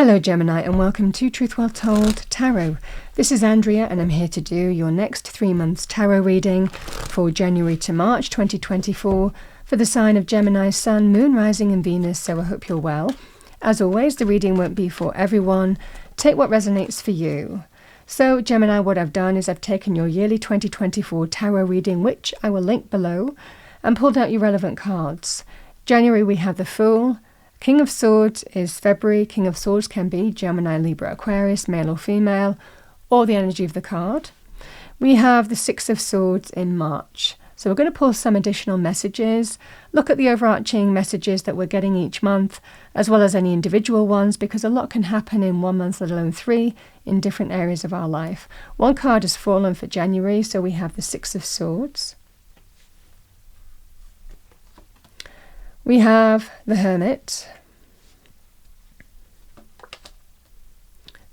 Hello Gemini and welcome to Truth Well Told Tarot. This is Andrea and I'm here to do your next 3 months tarot reading for January to March 2024 for the sign of Gemini, Sun, Moon, Rising and Venus, so I hope you're well. As always, the reading won't be for everyone. Take what resonates for you. So Gemini, what I've done is I've taken your yearly 2024 tarot reading, which I will link below, and pulled out your relevant cards. January we have the Fool. King of Swords is February. King of Swords can be Gemini, Libra, Aquarius, male or female, or the energy of the card. We have the Six of Swords in March. So we're going to pull some additional messages, look at the overarching messages that we're getting each month, as well as any individual ones, because a lot can happen in 1 month, let alone 3, in different areas of our life. One card has fallen for January, so we have the Six of Swords. We have the Hermit,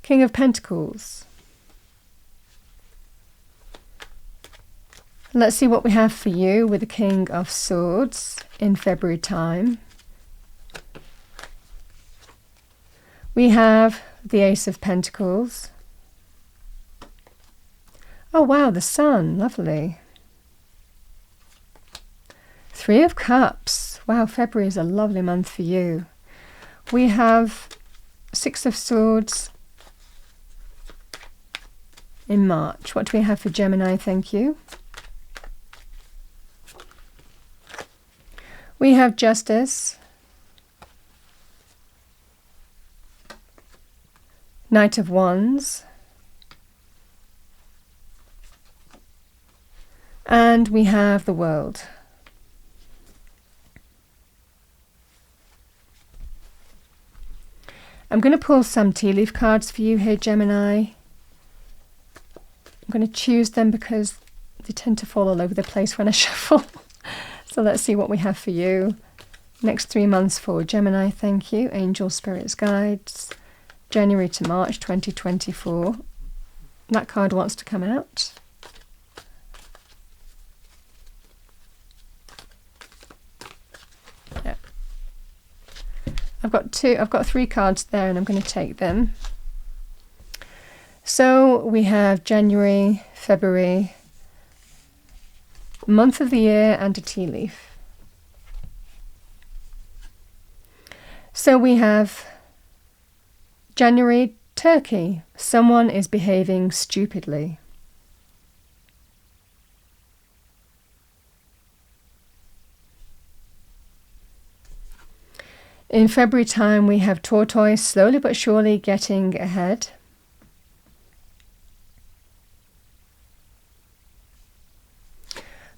King of Pentacles. Let's see what we have for you with the King of Swords in February time. We have the Ace of Pentacles. Oh wow, the Sun, lovely. Three of Cups. Wow, February is a lovely month for you. We have Six of Swords in March. What do we have for Gemini? Thank you. We have Justice, Knight of Wands, and we have the World. I'm going to pull some tea leaf cards for you here, Gemini. I'm going to choose them because they tend to fall all over the place when I shuffle. So let's see what we have for you. Next 3 months for Gemini, thank you. Angel, Spirits, Guides. January to March 2024. That card wants to come out. Yeah. I've got 3 cards there and I'm going to take them. So we have January, February, month of the year and a tea leaf. So we have January, Turkey. Someone is behaving stupidly. In February time we have Tortoise, slowly but surely getting ahead.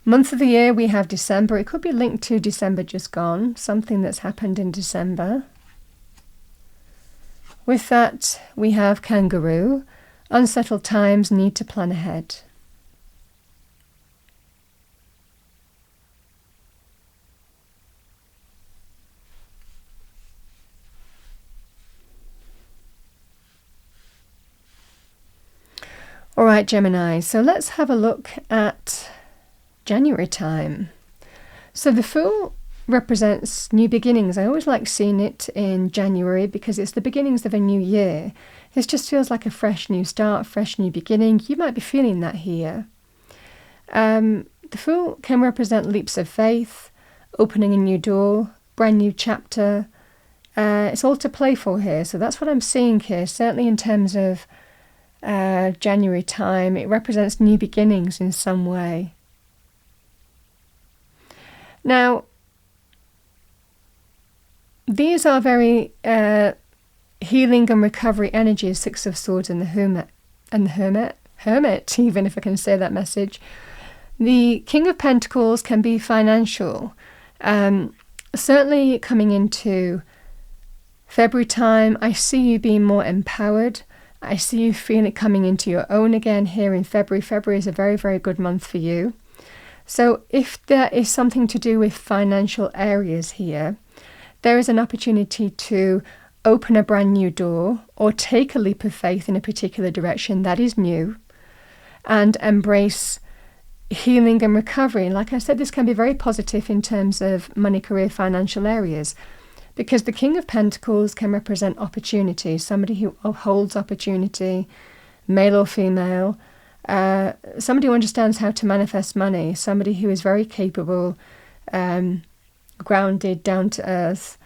Month of the year we have December. It could be linked to December just gone, something that's happened in December. With that we have Kangaroo. Unsettled times, need to plan ahead. All right, Gemini, so let's have a look at January time. So the Fool represents new beginnings. I always like seeing it in January because it's the beginnings of a new year. This just feels like a fresh new start, fresh new beginning. You might be feeling that here. The Fool can represent leaps of faith, opening a new door, brand new chapter. It's all to play for here. So that's what I'm seeing here, certainly in terms of January time. It represents new beginnings in some way. Now, these are very healing and recovery energies, Six of Swords and the Hermit, even if I can say that message. The King of Pentacles can be financial. Certainly coming into February time, I see you being more empowered. I see you feeling it coming into your own again here in February. February is a very, very good month for you. So if there is something to do with financial areas here, there is an opportunity to open a brand new door or take a leap of faith in a particular direction that is new and embrace healing and recovery. Like I said, this can be very positive in terms of money, career, financial areas. because the King of Pentacles can represent opportunity, somebody who holds opportunity, male or female, somebody who understands how to manifest money, somebody who is very capable, grounded, down to earth.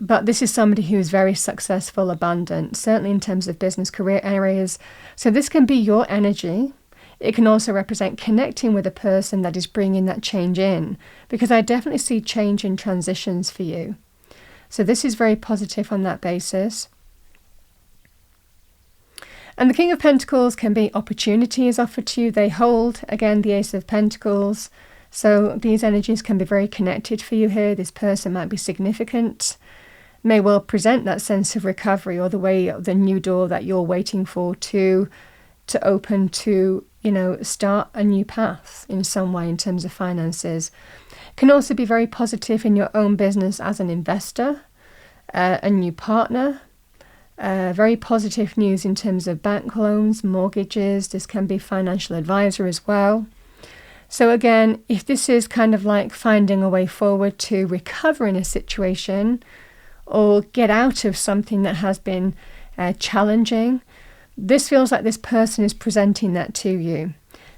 But this is somebody who is very successful, abundant, certainly in terms of business, career areas. So this can be your energy. It can also represent connecting with a person that is bringing that change in, because I definitely see change and transitions for you. So this is very positive on that basis. And the King of Pentacles can be opportunities offered to you. They hold, again, the Ace of Pentacles. So these energies can be very connected for you here. This person might be significant, may well present that sense of recovery, or the new door that you're waiting for to open, to, start a new path in some way in terms of finances. Can also be very positive in your own business as an investor, a new partner, very positive news in terms of bank loans, mortgages. This can be financial advisor as well. So again, if this is kind of like finding a way forward to recover in a situation or get out of something that has been challenging, this feels like this person is presenting that to you.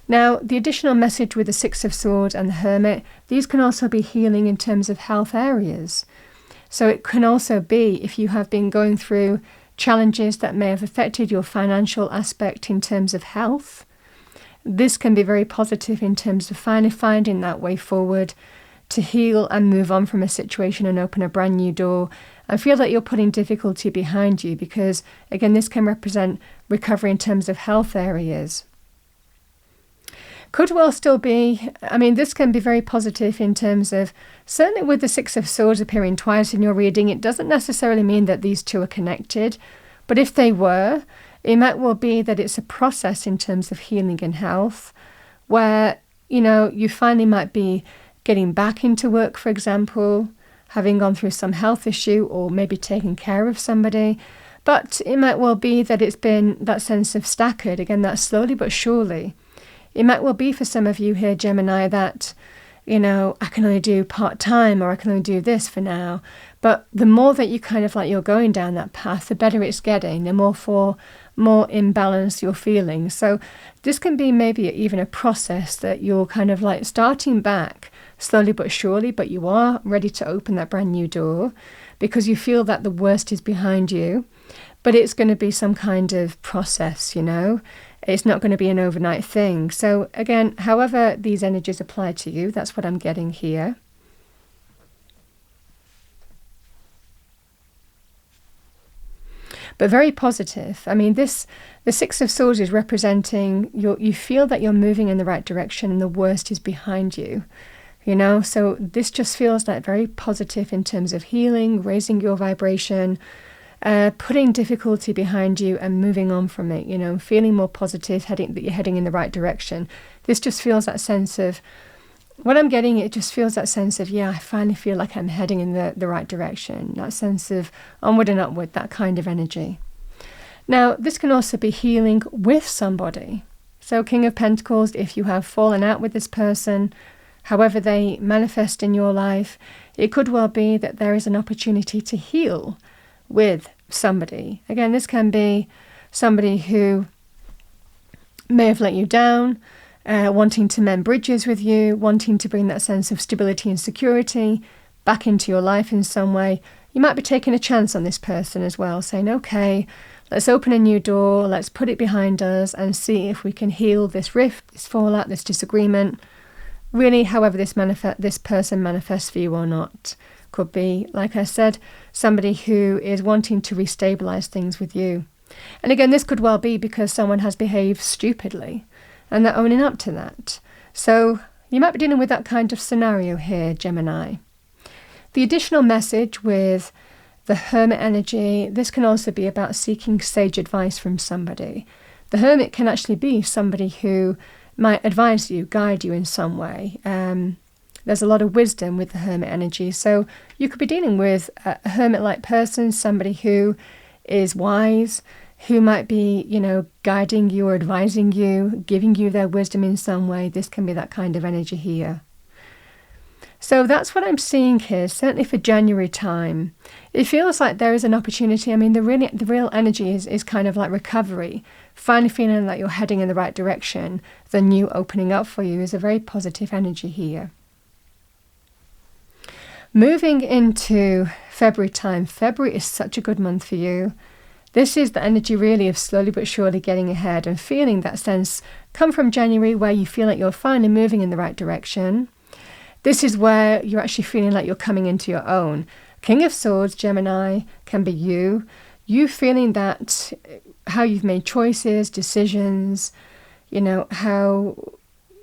Now, the additional message with the Six of Swords and the Hermit, these can also be healing in terms of health areas. So it can also be if you have been going through challenges that may have affected your financial aspect in terms of health. This can be very positive in terms of finally finding that way forward to heal and move on from a situation and open a brand new door. I feel that you're putting difficulty behind you because, again, this can represent recovery in terms of health areas. Could well still be, this can be very positive in terms of, certainly with the Six of Swords appearing twice in your reading, it doesn't necessarily mean that these two are connected. But if they were, it might well be that it's a process in terms of healing and health where, you finally might be getting back into work, for example, having gone through some health issue or maybe taking care of somebody. But it might well be that it's been that sense of staggered, again, that slowly but surely. It might well be for some of you here, Gemini, that, I can only do part-time or I can only do this for now. But the more that you kind of you're going down that path, the better it's getting, the more in balance you're feeling. So this can be maybe even a process that you're kind of starting back slowly but surely, but you are ready to open that brand new door because you feel that the worst is behind you. But it's going to be some kind of process, It's not going to be an overnight thing. So again, however these energies apply to you, that's what I'm getting here. But very positive. The Six of Swords is representing you feel that you're moving in the right direction and the worst is behind you. So this just feels like very positive in terms of healing, raising your vibration, putting difficulty behind you and moving on from it, feeling more positive, that you're heading in the right direction. This just feels that sense of, what I'm getting, it just feels that sense of, I finally feel like I'm heading in the right direction. That sense of onward and upward, that kind of energy. Now, this can also be healing with somebody. So King of Pentacles, if you have fallen out with this person, however they manifest in your life, it could well be that there is an opportunity to heal with somebody. Again, this can be somebody who may have let you down, wanting to mend bridges with you, wanting to bring that sense of stability and security back into your life in some way. You might be taking a chance on this person as well, saying, okay, let's open a new door, let's put it behind us and see if we can heal this rift, this fallout, this disagreement. Really, however this person manifests for you or not. Could be, like I said, somebody who is wanting to restabilize things with you. And again, this could well be because someone has behaved stupidly and they're owning up to that. So you might be dealing with that kind of scenario here, Gemini. The additional message with the Hermit energy, this can also be about seeking sage advice from somebody. The Hermit can actually be somebody who might advise you, guide you in some way. There's a lot of wisdom with the Hermit energy. So you could be dealing with a Hermit-like person, somebody who is wise, who might be, guiding you or advising you, giving you their wisdom in some way. This can be that kind of energy here. So that's what I'm seeing here, certainly for January time. It feels like there is an opportunity. I mean, the real energy is kind of like recovery, finally feeling like you're heading in the right direction. The new opening up for you is a very positive energy here. Moving into February time. February is such a good month for you. This is the energy really of slowly but surely getting ahead and feeling that sense come from January where you feel like you're finally moving in the right direction. This is where you're actually feeling like you're coming into your own. King of Swords, Gemini, can be you. You feeling that how you've made choices, decisions, how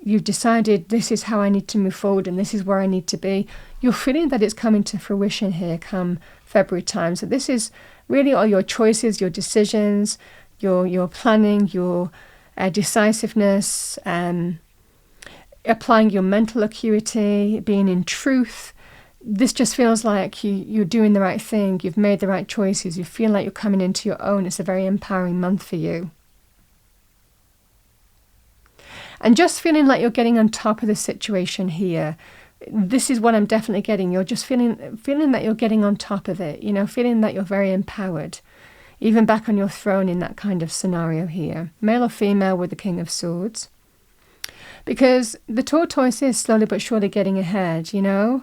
you've decided this is how I need to move forward and this is where I need to be. You're feeling that it's coming to fruition here come February time. So this is really all your choices, your decisions, your planning, your decisiveness, applying your mental acuity, being in truth. This just feels like you're doing the right thing. You've made the right choices. You feel like you're coming into your own. It's a very empowering month for you. And just feeling like you're getting on top of the situation here. This is what I'm definitely getting. You're just feeling that you're getting on top of it. Feeling that you're very empowered. Even back on your throne in that kind of scenario here. Male or female with the King of Swords. Because the tortoise is slowly but surely getting ahead, And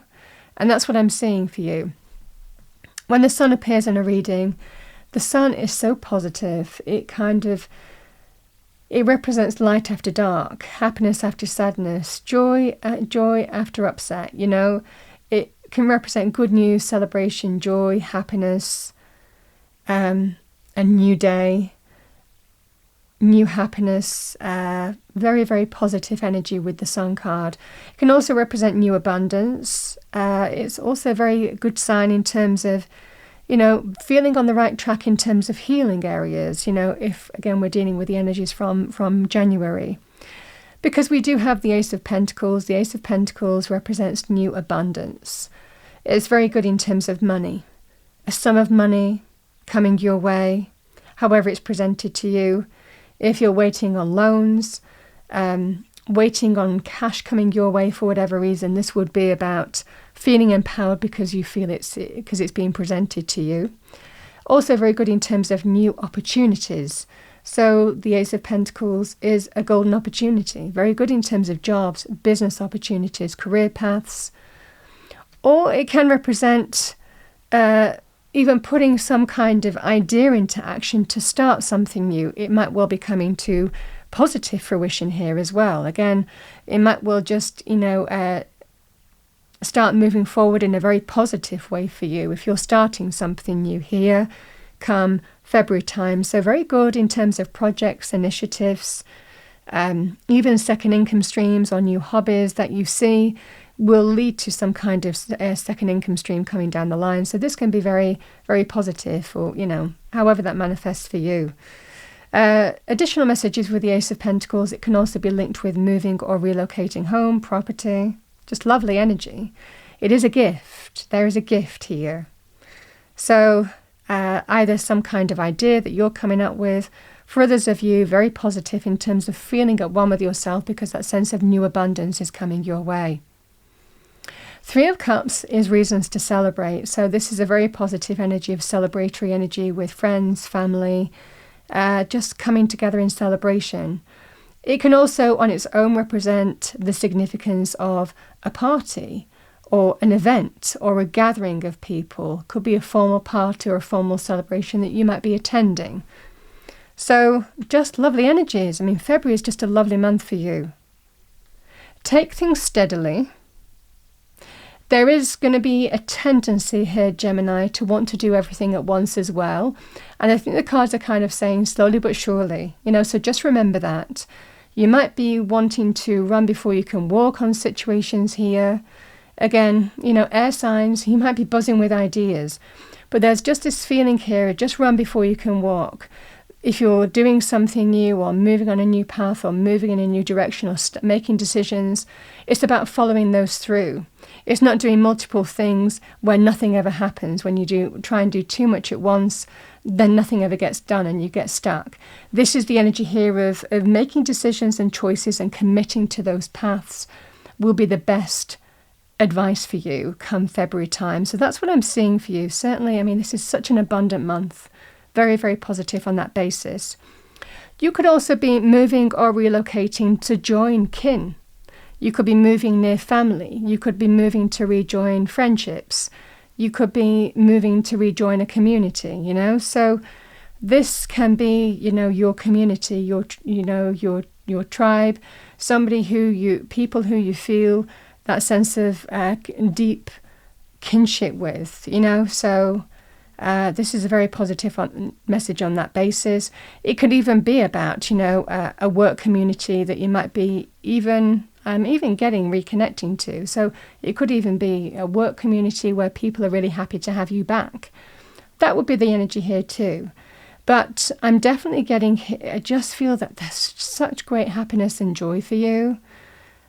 that's what I'm seeing for you. When the sun appears in a reading, the sun is so positive. It represents light after dark, happiness after sadness, joy after upset, It can represent good news, celebration, joy, happiness, a new day, new happiness, very, very positive energy with the Sun card. It can also represent new abundance. It's also a very good sign in terms of, feeling on the right track in terms of healing areas, if, again, we're dealing with the energies from January. Because we do have the Ace of Pentacles. The Ace of Pentacles represents new abundance. It's very good in terms of money. A sum of money coming your way, however it's presented to you. If you're waiting on loans, waiting on cash coming your way for whatever reason, this would be about feeling empowered because you feel because it's being presented to you. Also very good in terms of new opportunities. So the Ace of Pentacles is a golden opportunity. Very good in terms of jobs, business opportunities, career paths. Or it can represent even putting some kind of idea into action to start something new. It might well be coming to positive fruition here as well. Again, it might well just, start moving forward in a very positive way for you if you're starting something new here come February time. So very good in terms of projects, initiatives, even second income streams or new hobbies that you see will lead to some kind of second income stream coming down the line. So this can be very, very positive or, however that manifests for you. Additional messages with the Ace of Pentacles. It can also be linked with moving or relocating home, property. Just lovely energy. It is a gift. There is a gift here. So either some kind of idea that you're coming up with. For others of you, very positive in terms of feeling at one with yourself because that sense of new abundance is coming your way. Three of Cups is reasons to celebrate. So this is a very positive energy of celebratory energy with friends, family, just coming together in celebration. It can also on its own represent the significance of a party or an event or a gathering of people. Could be a formal party or a formal celebration that you might be attending. So just lovely energies. I mean, February is just a lovely month for you. Take things steadily. There is going to be a tendency here, Gemini, to want to do everything at once as well. And I think the cards are kind of saying slowly but surely, so just remember that. You might be wanting to run before you can walk on situations here. Again, air signs, you might be buzzing with ideas. But there's just this feeling here, just run before you can walk. If you're doing something new or moving on a new path or moving in a new direction or making decisions, it's about following those through. It's not doing multiple things where nothing ever happens. When you try and do too much at once, then nothing ever gets done and you get stuck. This is the energy here of making decisions and choices and committing to those paths will be the best advice for you come February time. So that's what I'm seeing for you. Certainly, I mean, this is such an abundant month. Very, very positive on that basis. You could also be moving or relocating to join kin. You could be moving near family. You could be moving to rejoin friendships. You could be moving to rejoin a community, you know. So this can be, you know, your community, your tribe, people who you feel that sense of deep kinship with, you know. So this is a very positive message on that basis. It could even be about, you know, a work community that you might be even reconnecting to. So it could even be a work community where people are really happy to have you back. That would be the energy here too. But I'm definitely I just feel that there's such great happiness and joy for you.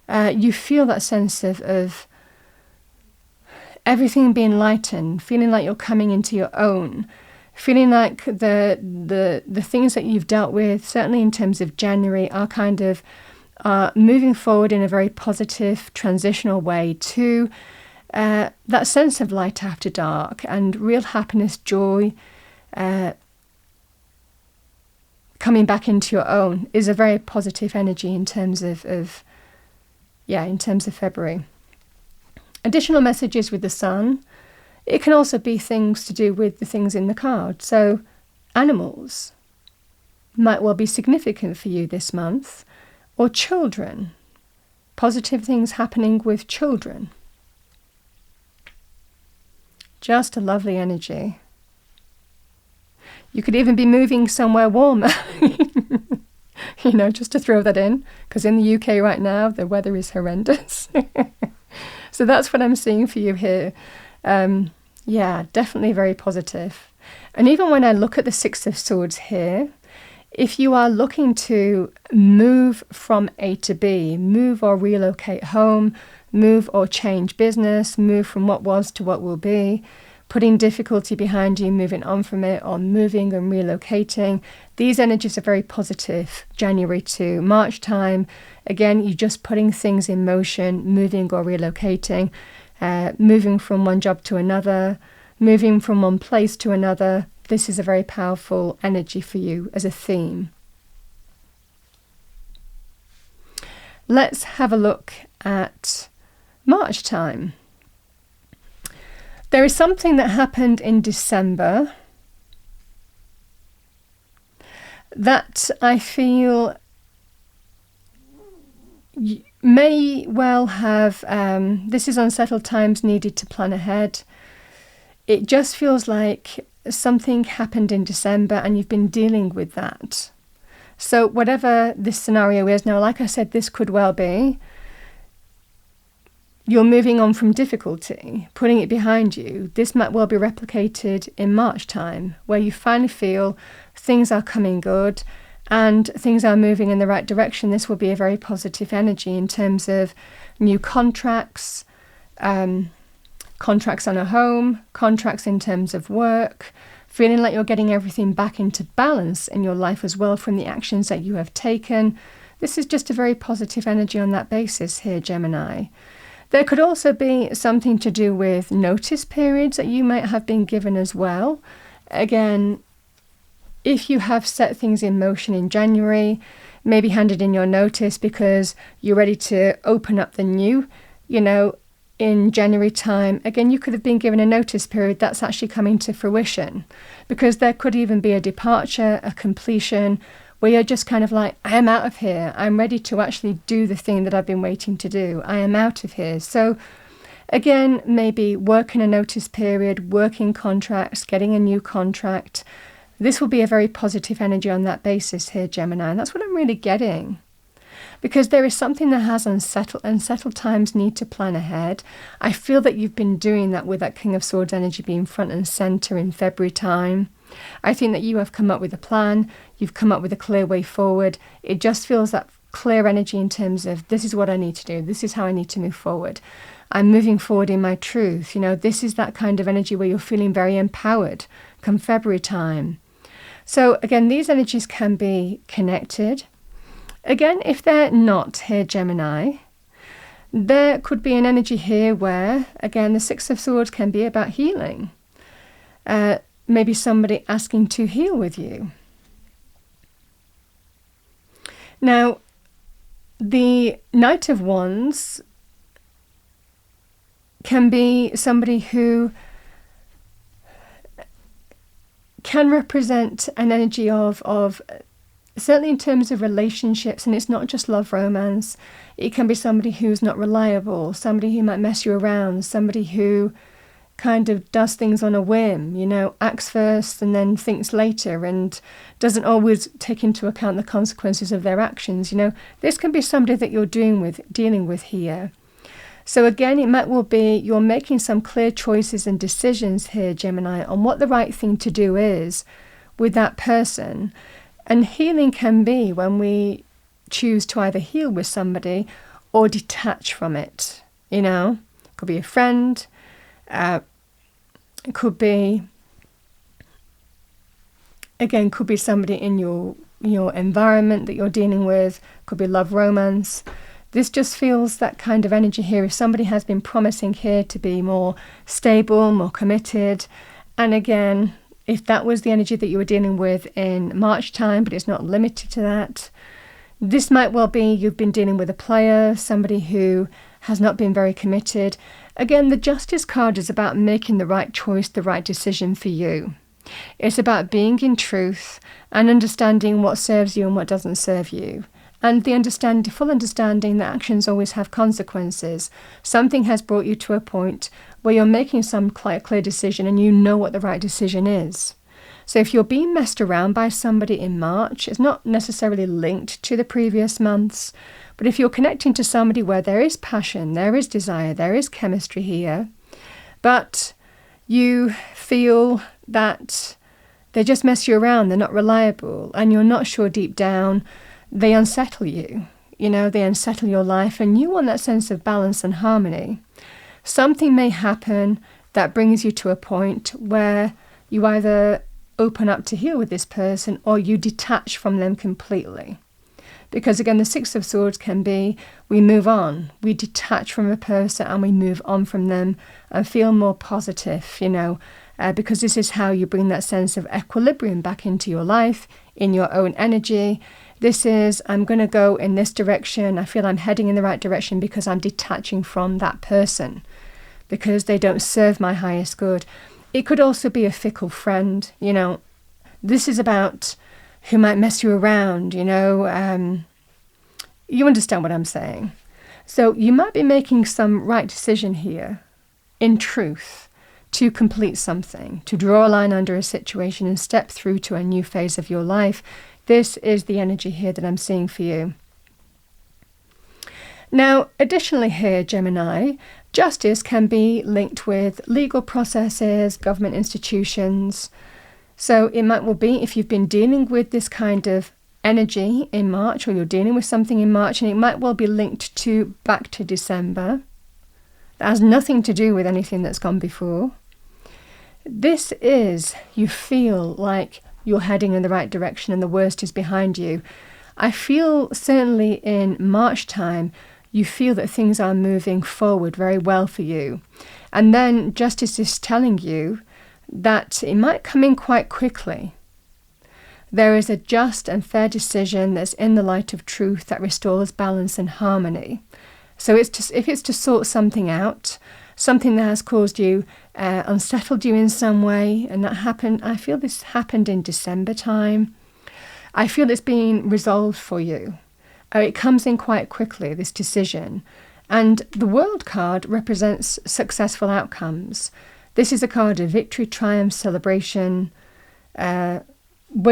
You feel that sense of everything being lightened, feeling like you're coming into your own, feeling like the things that you've dealt with, certainly in terms of January, are kind of moving forward in a very positive, transitional way to that sense of light after dark and real happiness, joy, coming back into your own is a very positive energy in terms of February. Additional messages with the sun. It can also be things to do with the things in the card. So animals might well be significant for you this month, or children. Positive things happening with children. Just a lovely energy. You could even be moving somewhere warmer, you know, just to throw that in, because in the UK right now, the weather is horrendous. So that's what I'm seeing for you here. Yeah, definitely very positive. And even when I look at the Six of Swords here, if you are looking to move from A to B, move or relocate home, move or change business, move from what was to what will be, putting difficulty behind you, moving on from it, or moving and relocating. These energies are very positive, January to March time. Again, you're just putting things in motion, moving or relocating, moving from one job to another, moving from one place to another. This is a very powerful energy for you as a theme. Let's have a look at March time. There is something that happened in December that I feel may well have, this is unsettled times needed to plan ahead. It just feels like something happened in December and you've been dealing with that. So whatever this scenario is now, like I said, this could well be you're moving on from difficulty, putting it behind you. This might well be replicated in March time, where you finally feel things are coming good and things are moving in the right direction. This will be a very positive energy in terms of new contracts, contracts on a home, contracts in terms of work, feeling like you're getting everything back into balance in your life as well from the actions that you have taken. This is just a very positive energy on that basis here, Gemini. There could also be something to do with notice periods that you might have been given as well. Again, if you have set things in motion in January, maybe handed in your notice because you're ready to open up the new, you know, in January time. Again, you could have been given a notice period that's actually coming to fruition, because there could even be a departure, a completion, where you're just kind of like, I am out of here. I'm ready to actually do the thing that I've been waiting to do. I am out of here. So again, maybe working a notice period, working contracts, getting a new contract. This will be a very positive energy on that basis here, Gemini. And that's what I'm really getting. Because there is something that has unsettled times need to plan ahead. I feel that you've been doing that with that King of Swords energy being front and center in February time. I think that you have come up with a plan. You've come up with a clear way forward. It just feels that clear energy in terms of this is what I need to do. This is how I need to move forward. I'm moving forward in my truth. You know, this is that kind of energy where you're feeling very empowered come February time. So again, these energies can be connected. Again, if they're not here, Gemini, there could be an energy here where, again, the Six of Swords can be about healing. Maybe somebody asking to heal with you. Now, the Knight of Wands can be somebody who can represent an energy of certainly in terms of relationships, and it's not just love romance. It can be somebody who's not reliable, somebody who might mess you around, somebody who kind of does things on a whim, you know, acts first and then thinks later, and doesn't always take into account the consequences of their actions. You know, this can be somebody that you're dealing with here. So again, it might well be you're making some clear choices and decisions here, Gemini, on what the right thing to do is with that person. And healing can be when we choose to either heal with somebody or detach from it. You know, it could be a friend, it could be, again, could be somebody in your environment that you're dealing with, could be love romance. This just feels that kind of energy here. If somebody has been promising here to be more stable, more committed, and again, if that was the energy that you were dealing with in March time, but it's not limited to that, this might well be you've been dealing with a player, somebody who has not been very committed. Again, the Justice card is about making the right choice, the right decision for you. It's about being in truth and understanding what serves you and what doesn't serve you. And the full understanding that actions always have consequences. Something has brought you to a point where you're making some quite clear decision and you know what the right decision is. So if you're being messed around by somebody in March, it's not necessarily linked to the previous months. But if you're connecting to somebody where there is passion, there is desire, there is chemistry here, but you feel that they just mess you around, they're not reliable, and you're not sure deep down, they unsettle you, you know, they unsettle your life, and you want that sense of balance and harmony. Something may happen that brings you to a point where you either open up to heal with this person or you detach from them completely. Because again, the Six of Swords can be, we move on, we detach from a person and we move on from them and feel more positive, you know, because this is how you bring that sense of equilibrium back into your life, in your own energy. This is, I'm going to go in this direction. I feel I'm heading in the right direction because I'm detaching from that person, because they don't serve my highest good. It could also be a fickle friend, you know. This is about who might mess you around, you know. You understand what I'm saying. So you might be making some right decision here, in truth, to complete something, to draw a line under a situation and step through to a new phase of your life. This is the energy here that I'm seeing for you. Now, additionally here, Gemini, justice can be linked with legal processes, government institutions. So it might well be if you've been dealing with this kind of energy in March, or you're dealing with something in March, and it might well be linked to back to December. That has nothing to do with anything that's gone before. This is, you feel like you're heading in the right direction and the worst is behind you. I feel certainly in March time, you feel that things are moving forward very well for you. And then justice is telling you that it might come in quite quickly. There is a just and fair decision that's in the light of truth that restores balance and harmony. So if it's to sort something out, something that has caused you, unsettled you in some way, and that happened, I feel this happened in December time. I feel it's being resolved for you. It comes in quite quickly, this decision. And the World card represents successful outcomes. This is a card of victory, triumph, celebration, where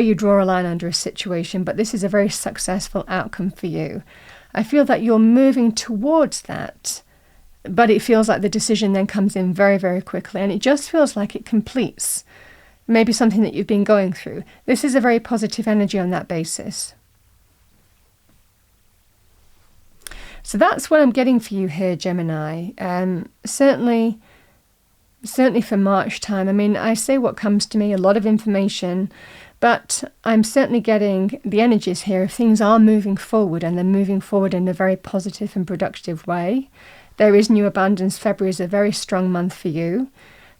you draw a line under a situation, but this is a very successful outcome for you. I feel that you're moving towards that, but it feels like the decision then comes in very, very quickly, and it just feels like it completes maybe something that you've been going through. This is a very positive energy on that basis. So that's what I'm getting for you here, Gemini. Certainly for March time. I mean, I say what comes to me, a lot of information, But I'm certainly getting the energies here if things are moving forward, and they're moving forward in a very positive and productive way. There is new abundance. February is a very strong month for you.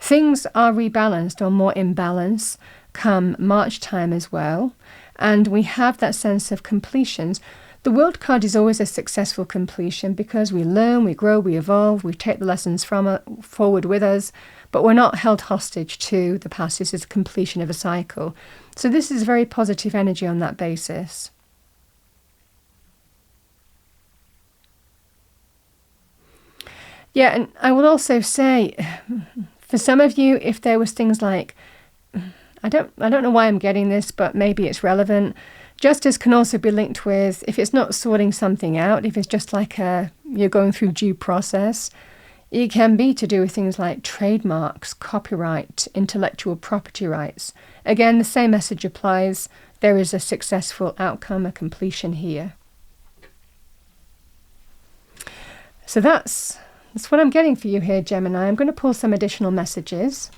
Things are rebalanced or more in balance come March time as well. And we have that sense of completions. The World card is always a successful completion because we learn, we grow, we evolve, we take the lessons from it forward with us, but we're not held hostage to the past. This is a completion of a cycle. So this is very positive energy on that basis. Yeah, and I will also say, for some of you, if there was things like, I don't know why I'm getting this, but maybe it's relevant. Justice can also be linked with, if it's not sorting something out, if it's just like you're going through due process, it can be to do with things like trademarks, copyright, intellectual property rights. Again, the same message applies. There is a successful outcome, a completion here. So that's what I'm getting for you here, Gemini. I'm going to pull some additional messages.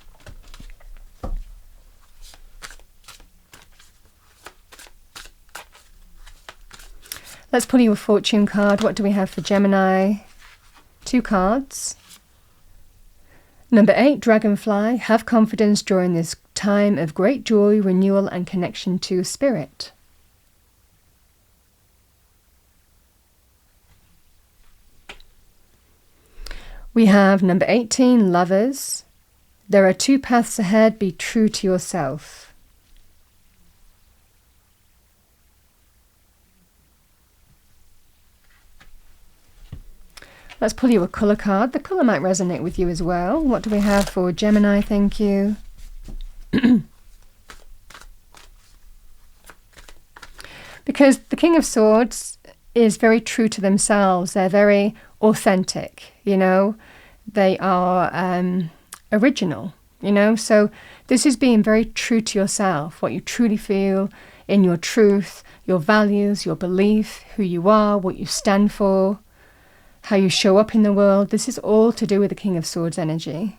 Let's pull you a fortune card. What do we have for Gemini? 2 cards. Number 8, Dragonfly. Have confidence during this time of great joy, renewal, and connection to spirit. We have number 18, Lovers. There are 2 paths ahead. Be true to yourself. Let's pull you a colour card. The colour might resonate with you as well. What do we have for Gemini? Thank you. Because the King of Swords is very true to themselves. They're very authentic, you know. They are original, you know. So this is being very true to yourself, what you truly feel in your truth, your values, your belief, who you are, what you stand for, how you show up in the world. This is all to do with the King of Swords energy.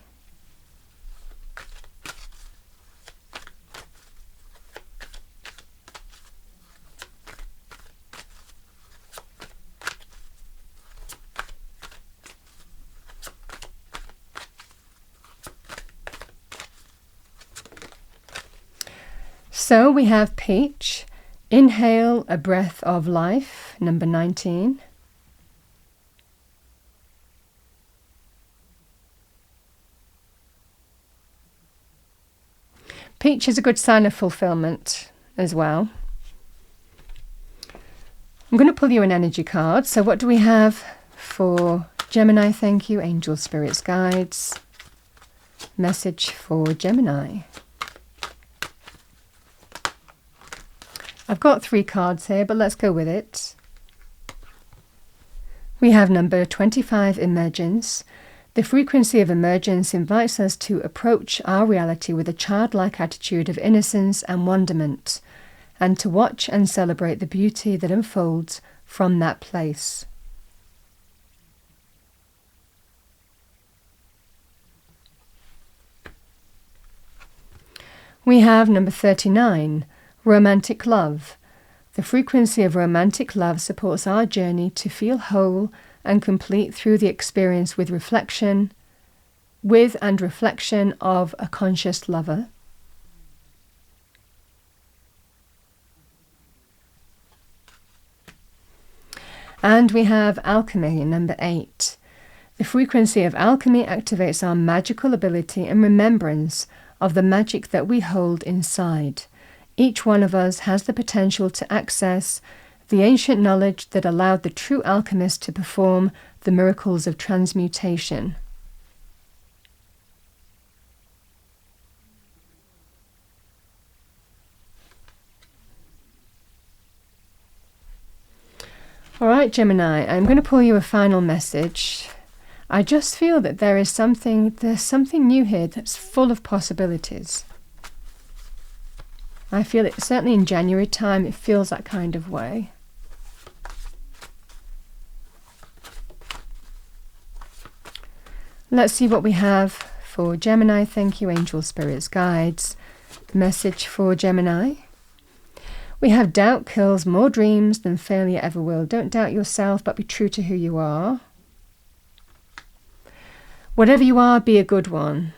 So we have Peach. Inhale a breath of life, number 19. Peach is a good sign of fulfillment as well. I'm going to pull you an energy card. So what do we have for Gemini? Thank you. Angels, spirits, guides. Message for Gemini. I've got 3 cards here, but let's go with it. We have number 25, Emergence. The frequency of emergence invites us to approach our reality with a childlike attitude of innocence and wonderment, and to watch and celebrate the beauty that unfolds from that place. We have number 39, Romantic Love. The frequency of romantic love supports our journey to feel whole and complete through the experience with and reflection of a conscious lover. And we have Alchemy, number 8. The frequency of alchemy activates our magical ability and remembrance of the magic that we hold inside. Each one of us has the potential to access the ancient knowledge that allowed the true alchemist to perform the miracles of transmutation. All right, Gemini, I'm going to pull you a final message. I just feel that there's something new here that's full of possibilities. I feel it, certainly in January time, it feels that kind of way. Let's see what we have for Gemini. Thank you, angel spirits, guides. Message for Gemini. We have doubt kills more dreams than failure ever will. Don't doubt yourself, but be true to who you are. Whatever you are, be a good one.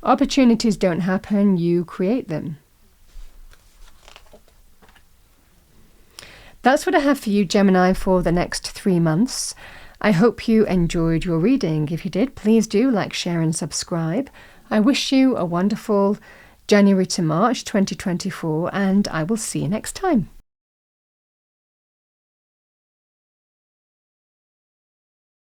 Opportunities don't happen, you create them. That's what I have for you, Gemini, for the next 3 months. I hope you enjoyed your reading. If you did, please do like, share and subscribe. I wish you a wonderful January to March 2024, and I will see you next time.